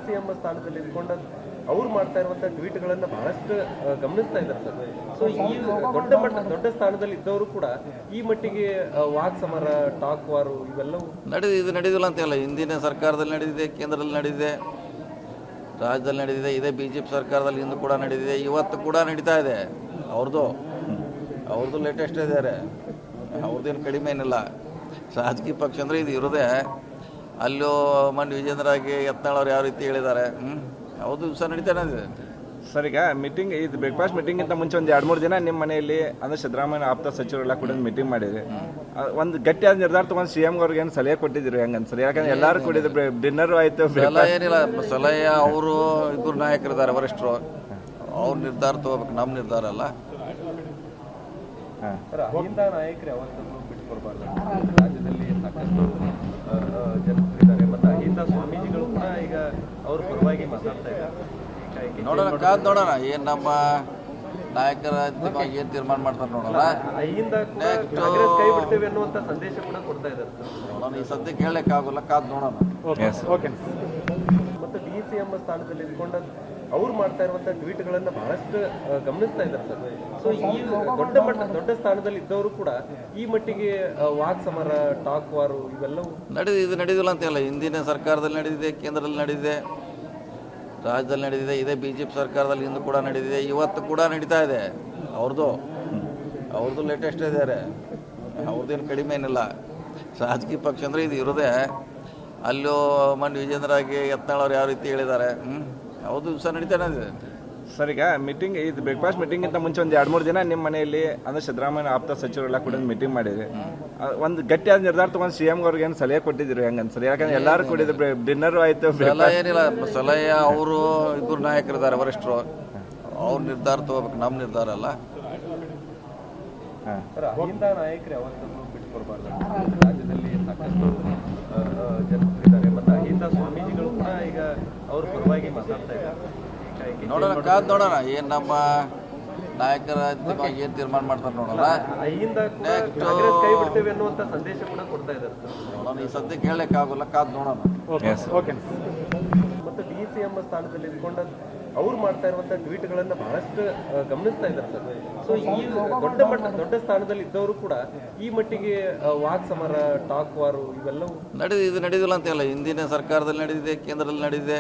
C M ಸ್ಥಾನದಲ್ಲಿ ಇದ್ಕೊಂಡು ಅವ್ರು ಮಾಡ್ತಾ ಇರುವಂತಹ ಟ್ವೀಟ್ಗಳನ್ನ ಬಹಳಷ್ಟು ಗಮನಿಸ್ತಾ ಇದ್ದಾರೆ ಸರ್. ಸೊ ಈ ದೊಡ್ಡ ಸ್ಥಾನದಲ್ಲಿ ಇದ್ದವರು ಕೂಡ ಈ ಮಟ್ಟಿಗೆ ವಾಕ್ ಸಮರ, ಟಾಕ್ ವಾರು ಇವೆಲ್ಲವೂ ನಡೆದಿಲ್ಲ ಅಂತೆಲ್ಲ. ಹಿಂದಿನ ಸರ್ಕಾರದಲ್ಲಿ ನಡೆದಿದೆ, ಕೇಂದ್ರದಲ್ಲಿ ನಡೆದಿದೆ, ರಾಜ್ಯದಲ್ಲಿ ನಡೆದಿದೆ, ಇದೇ BJP ಸರ್ಕಾರದಲ್ಲಿ ಇಂದು ಕೂಡ ನಡೆದಿದೆ, ಇವತ್ತು ಕೂಡ ನಡೀತಾ ಇದೆ. ಅವ್ರದ್ದು ಲೇಟೆಸ್ಟ್ ಇದ್ದಾರೆ, ಅವ್ರದ್ದೇನು ಕಡಿಮೆ ಏನಿಲ್ಲ. ರಾಜಕೀಯ ಪಕ್ಷ ಅಂದರೆ ಇದು ಇರೋದೇ. ಅಲ್ಲೂ ಮಂಡ್ಯ ವಿಜೇಂದ್ರಾಗಿ ಯತ್ನಾಳ್ ಅವ್ರು ಯಾವ ರೀತಿ ಹೇಳಿದ್ದಾರೆ, ಯಾವುದು ದಿವಸ ನಡೀತಾನೆ ಇದೆ ಸರ್. ಈಗ ಮೀಟಿಂಗ್, ಇದು ಬ್ರೇಕ್ಫಾಸ್ಟ್ ಮೀಟಿಂಗಿಂತ ಮುಂಚೆ ಒಂದು 2-3 ದಿನ ನಿಮ್ಮ ಮನೆಯಲ್ಲಿ ಅಂದರೆ ಸಿದ್ದರಾಮಯ್ಯ ಆಪ್ತ ಸಚಿವರೆಲ್ಲ ಕೂಡ ಮೀಟಿಂಗ್ ಮಾಡಿದ್ರಿ. ಒಂದು ಗಟ್ಟಿಯಾದ ನಿರ್ಧಾರ ತೊಗೊಂಡು CM ಅವ್ರಿಗೆ ಏನು ಸಲಹೆ ಕೊಟ್ಟಿದ್ದೀರಿ ಹೆಂಗೆ ಅನ್ಸರಿ? ಯಾಕಂದ್ರೆ ಎಲ್ಲರೂ ಕೂಡಿದ್ರು, ಡಿನ್ನರು ಆಯಿತು. ಸಲಹೆ ಏನಿಲ್ಲ, ಸಲಹೆ ಅವರು ಇಬ್ಬರು ನಾಯಕರಿದ್ದಾರೆ, ವರಿಷ್ಠರು, ಅವ್ರ ನಿರ್ಧಾರ ತಗೋಬೇಕು, ನಮ್ಮ ನಿರ್ಧಾರ ಅಲ್ಲ. ಅಹಿಂದ ನಾಯಕರು ಯಾವತ್ತೂ ಬಿಟ್ಕೊಡ್ಬಾರ್ದು. ರಾಜ್ಯದಲ್ಲಿ ಸಾಕಷ್ಟು ಜನರಿದ್ದಾರೆ ಮತ್ತು ಅಹಿಂದ ಸ್ವಾಮೀಜಿಗಳು ಕೂಡ ಈಗ ಅವ್ರ ಪರವಾಗಿ ಮಾತಾಡ್ತಾ ಇದ್ದಾರೆ. ನೋಡೋಣ, ಕಾದ್ ನೋಡೋಣ ಏನು ನಮ್ಮ ನಾಯಕರ ಏನು ತೀರ್ಮಾನ ಮಾಡ್ತಾರೆ ನೋಡೋಣ. ಅಹಿಂದ ಕಾಂಗ್ರೆಸ್ ಕೈ ಬಿಡ್ತೇವೆ ಅನ್ನುವಂಥ ಸಂದೇಶ ಕೂಡ ಕೊಡ್ತಾ ಇದ್ದಾರೆ ನೋಡೋಣ. ಈ ಸದ್ಯಕ್ಕೆ ಹೇಳಕ್ಕಾಗಲ್ಲ, ಕಾದ್ ನೋಡೋಣ. ಮತ್ತು DCM ಸ್ಥಾನದಲ್ಲಿ ಇದ್ಕೊಂಡು ಅವ್ರು ಮಾಡ್ತಾ ಇರುವಂತಹ ಟ್ವೀಟ್ಗಳನ್ನ ಬಹಳಷ್ಟು ಗಮನಿಸ್ತಾ ಇದ್ದಾರೆ ಸರ್. ಸೊ ಈ ದೊಡ್ಡ ಸ್ಥಾನದಲ್ಲಿ ಇದ್ದವರು ಕೂಡ ಈ ಮಟ್ಟಿಗೆ ವಾಕ್ ಸಮರ, ಟಾಕ್ ವಾರು ಇವೆಲ್ಲವೂ ನಡೆದಿಲ್ಲ ಅಂತೆಲ್ಲ. ಹಿಂದಿನ ಸರ್ಕಾರದಲ್ಲಿ ನಡೆದಿದೆ, ಕೇಂದ್ರದಲ್ಲಿ ನಡೆದಿದೆ, ರಾಜ್ಯದಲ್ಲಿ ನಡೆದಿದೆ, ಇದೇ BJP ಸರ್ಕಾರದಲ್ಲಿ ಇಂದು ಕೂಡ ನಡೆದಿದೆ, ಇವತ್ತು ಕೂಡ ನಡೀತಾ ಇದೆ. ಅವ್ರದ್ದು ಲೇಟೆಸ್ಟ್ ಇದ್ದಾರೆ, ಅವ್ರದ್ದೇನು ಕಡಿಮೆ ಏನಿಲ್ಲ. ರಾಜಕೀಯ ಪಕ್ಷ ಅಂದರೆ ಇದು ಇರೋದೇ. ಅಲ್ಲೂ ಮಂಡ್ಯ ವಿಜೇಂದ್ರಾಗಿ ಯತ್ನಾಳ್ ಅವ್ರು ಯಾವ ರೀತಿ ಹೇಳಿದ್ದಾರೆ, ಯಾವುದು ದಿವಸ ನಡೀತಾನೆ ಇದೆ ಸರ್. ಈಗ ಮೀಟಿಂಗ್, ಇದು ಬ್ರೇಕ್ಫಾಸ್ಟ್ ಮೀಟಿಂಗಿಂತ ಮುಂಚೆ ಒಂದು 2-3 ದಿನ ನಿಮ್ಮ ಮನೆಯಲ್ಲಿ ಅಂದರೆ ಸಿದ್ದರಾಮಯ್ಯ ಆಪ್ತ ಸಚಿವರೆಲ್ಲ ಕೂಡ ಮೀಟಿಂಗ್ ಮಾಡಿದ್ರಿ. ಒಂದು ಗಟ್ಟಿಯಾದ ನಿರ್ಧಾರ ತೊಗೊಂಡು CM ಅವ್ರಿಗೆ ಏನು ಸಲಹೆ ಕೊಟ್ಟಿದ್ದೀರಿ ಹೆಂಗೆ ಅನ್ಸರಿ? ಯಾಕಂದ್ರೆ ಎಲ್ಲರೂ ಕೂಡಿದ್ರು, ಡಿನ್ನರು ಆಯಿತು. ಸಲಹೆ ಏನಿಲ್ಲ, ಸಲಹೆ ಅವರು ಇಬ್ಬರು ನಾಯಕರಿದ್ದಾರೆ, ವರಿಷ್ಠರು, ಅವ್ರ ನಿರ್ಧಾರ ತಗೋಬೇಕು, ನಮ್ಮ ನಿರ್ಧಾರ ಅಲ್ಲ. ಅಹಿಂದ ನಾಯಕರು ಯಾವತ್ತೂ ಬಿಟ್ಕೊಡ್ಬಾರ್ದು. ರಾಜ್ಯದಲ್ಲಿ ಸಾಕಷ್ಟು ಜನರಿದ್ದಾರೆ ಮತ್ತು ಅಹಿಂದ ಸ್ವಾಮೀಜಿಗಳು ಕೂಡ ಈಗ ಅವ್ರ ಪರವಾಗಿ ಮಾತಾಡ್ತಾ ಇದ್ದಾರೆ. ನೋಡೋಣ, ಕಾದ್ ನೋಡೋಣ ಏನು ನಮ್ಮ ನಾಯಕರ ಏನು ತೀರ್ಮಾನ ಮಾಡ್ತಾರೆ ನೋಡೋಣ. ಅಹಿಂದ ಕಾಂಗ್ರೆಸ್ ಕೈ ಬಿಡ್ತೇವೆ ಅನ್ನುವಂಥ ಸಂದೇಶ ಕೂಡ ಕೊಡ್ತಾ ಇದ್ದಾರೆ ನೋಡೋಣ. ಈ ಸದ್ಯಕ್ಕೆ ಹೇಳಕ್ಕಾಗಲ್ಲ, ಕಾದ್ ನೋಡೋಣ. ಮತ್ತು DCM ಸ್ಥಾನದಲ್ಲಿ ಇದ್ಕೊಂಡು ಅವ್ರು ಮಾಡ್ತಾ ಇರುವಂತಹ ಟ್ವೀಟ್ಗಳನ್ನ ಬಹಳಷ್ಟು ಗಮನಿಸ್ತಾ ಇದ್ದಾರೆ ಸರ್. ಸೊ ಈ ದೊಡ್ಡ ಸ್ಥಾನದಲ್ಲಿ ಇದ್ದವರು ಕೂಡ ಈ ಮಟ್ಟಿಗೆ ವಾಕ್ ಸಮರ, ಟಾಕ್ ವಾರು ಇವೆಲ್ಲವೂ ನಡೆದಿಲ್ಲ ಅಂತೆಲ್ಲ. ಹಿಂದಿನ ಸರ್ಕಾರದಲ್ಲಿ ನಡೆದಿದೆ, ಕೇಂದ್ರದಲ್ಲಿ ನಡೆದಿದೆ,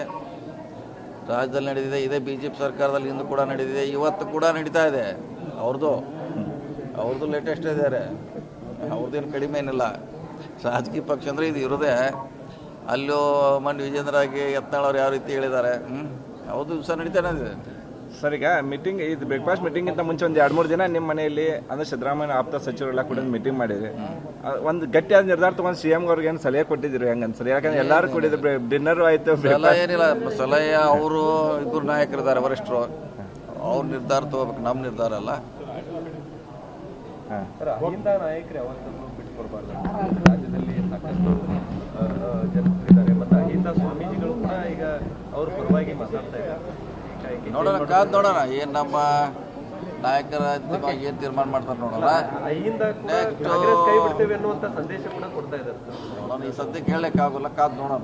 ರಾಜ್ಯದಲ್ಲಿ ನಡೆದಿದೆ, ಇದೇ BJP ಸರ್ಕಾರದಲ್ಲಿ ಇಂದು ಕೂಡ ನಡೆದಿದೆ, ಇವತ್ತು ಕೂಡ ನಡೀತಾ ಇದೆ. ಅವ್ರದ್ದು ಲೇಟೆಸ್ಟ್ ಇದ್ದಾರೆ, ಅವ್ರದ್ದೇನು ಕಡಿಮೆ ಏನಿಲ್ಲ. ರಾಜಕೀಯ ಪಕ್ಷ ಅಂದರೆ ಇದು ಇರೋದೇ. ಅಲ್ಲೂ ಮಂಡ್ಯ ವಿಜೇಂದ್ರಾಗಿ ಯತ್ನಾಳ್ ಅವ್ರು ಯಾವ ರೀತಿ ಹೇಳಿದ್ದಾರೆ, ಯಾವುದು ದಿವಸ ನಡೀತಾನೆ ಇದೆ ಸರ್. ಈಗ ಮೀಟಿಂಗ್, ಇದು ಬ್ರೇಕ್ಫಾಸ್ಟ್ ಮೀಟಿಂಗಿಂತ ಮುಂಚೆ ಒಂದು 2-3 ದಿನ ನಿಮ್ಮ ಮನೆಯಲ್ಲಿ ಅಂದರೆ ಸಿದ್ದರಾಮಯ್ಯ ಆಪ್ತ ಸಚಿವರೆಲ್ಲ ಕೂಡ ಮೀಟಿಂಗ್ ಮಾಡಿದ್ರಿ. ಒಂದು ಗಟ್ಟಿಯಾದ ನಿರ್ಧಾರ ತೊಗೊಂಡು CM ಅವ್ರಿಗೆ ಏನು ಸಲಹೆ ಕೊಟ್ಟಿದ್ದೀರಿ ಹೆಂಗೆ ಅನ್ಸರಿ? ಯಾಕಂದ್ರೆ ಎಲ್ಲರೂ ಕೂಡಿದ್ರು, ಡಿನ್ನರು ಆಯಿತು. ಸಲಹೆ ಏನಿಲ್ಲ, ಸಲಹೆ ಅವರು ಇಬ್ಬರು ನಾಯಕರಿದ್ದಾರೆ, ವರಿಷ್ಠರು, ಅವ್ರ ನಿರ್ಧಾರ ತಗೋಬೇಕು, ನಮ್ಮ ನಿರ್ಧಾರ ಅಲ್ಲ. ಅಹಿಂದ ನಾಯಕರು ಯಾವತ್ತೂ ಬಿಟ್ಕೊಡ್ಬಾರ್ದು. ರಾಜ್ಯದಲ್ಲಿ ಸಾಕಷ್ಟು ಜನರಿದ್ದಾರೆ ಮತ್ತು ಅಹಿಂದ ಸ್ವಾಮೀಜಿಗಳು ಕೂಡ ಈಗ ಅವ್ರ ಪರವಾಗಿ ಮಾತಾಡ್ತಾ ಇದ್ದಾರೆ. ನೋಡೋಣ, ಕಾದ್ ನೋಡೋಣ ಏನು ನಮ್ಮ ನಾಯಕರ ಏನು ತೀರ್ಮಾನ ಮಾಡ್ತಾರೆ ನೋಡೋಣ. ಅಹಿಂದ ಕಾಂಗ್ರೆಸ್ ಕೈ ಬಿಡ್ತೇವೆ ಅನ್ನುವಂಥ ಸಂದೇಶ ಕೂಡ ಕೊಡ್ತಾ ಇದ್ದಾರೆ ನೋಡೋಣ. ಈ ಸದ್ಯಕ್ಕೆ ಹೇಳಕ್ಕಾಗಲ್ಲ, ಕಾದ್ ನೋಡೋಣ.